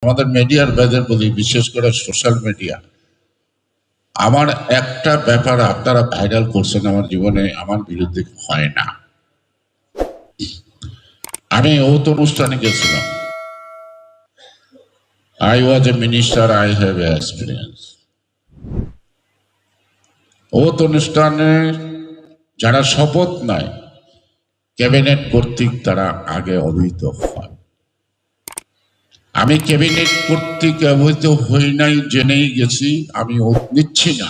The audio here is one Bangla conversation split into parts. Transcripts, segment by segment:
আমাদের মিডিয়ার ভাইদের বলি, বিশেষ করে সোশ্যাল মিডিয়া, আমার একটা ব্যাপার আপনারা ভাইরাল করছেন আমার জীবনে আমার বিরুদ্ধে হয় না। আমি ওত অনুষ্ঠানে গেছিলাম। I was a minister, I have a experience. ওত অনুষ্ঠানে যারা শপথ নেয় ক্যাবিনেট কর্তৃক তারা আগে অবহিত হয়। আমি ক্যাবিনেট কর্তৃক অবহিত হই নাই, জেনেই গেছি আমি ওত নিচ্ছি না,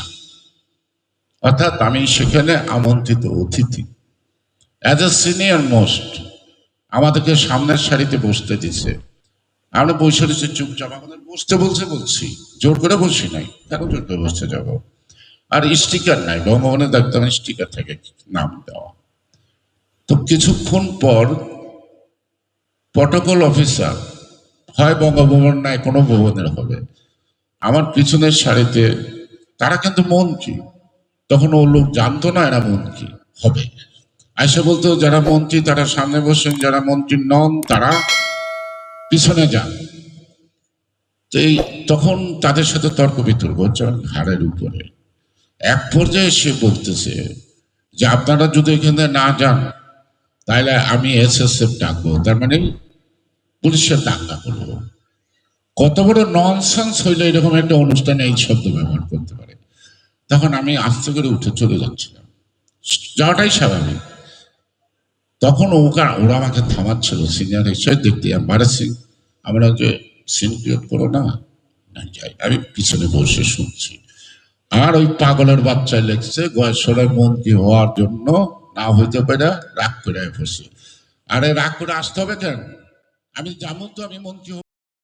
অর্থাৎ আমি সেখানে আমন্ত্রিত অতিথি। অ্যাজ এ সিনিয়র মোস্ট আমাদেরকে সামনের সারিতে বসতে দিছে। আমরা বসে রয়েছি চুপচাপ, আমাদের বসতে বলছি, জোর করে বসি নাই, কেন জোর করে বসতে যাবো? আর স্টিকার নাই, বঙ্গভবনে দেখতাম স্টিকার থাকে নাম দেওয়া। তো কিছুক্ষণ পর প্রটোকল অফিসার, হয় বঙ্গভবন নাই কোনো ভবনের হবে, আমার পিছনের সারিতে, তারা কিন্তু মন্ত্রী, তখন ও লোক জানতো না এরা মন্ত্রী হবে, আইসা বলতো যারা মন্ত্রী তারা সামনে বসেন, যারা মন্ত্রী নন তারা পিছনে যান। তো এই তখন তাদের সাথে তর্ক বিতর্ক হচ্ছে ঘাড়ের উপরে। এক পর্যায়ে সে বলতেছে যে আপনারা যদি এখানে না যান তাহলে আমি এসএসএফ ডাকবো, তার মানে পুলিশের দাঙ্গা করবো। কত বড় ননসেন্স হইলে এরকম একটা অনুষ্ঠানে এই শব্দ ব্যবহার করতে পারে। তখন আমি আস্তে করে উঠে চলে যাচ্ছিলাম, যাওয়াটাই স্বাভাবিক। তখন ওরা আমাকে থামাচ্ছিল, সিনিয়র হিসেবে দেখতে এম্বারাসিং, আমরা যে সিন ক্রিয়েট করো না, যাই। আমি পিছনে বসে শুনছি, আর ওই পাগলের বাচ্চায় লেগছে গয়েশ্বরের মন্ত্রী হওয়ার জন্য না হইতে পারে রাগ করে বসে। আরে রাগ করে আসতে হবে কেন? আমি জানো তো আমি মন্ত্রী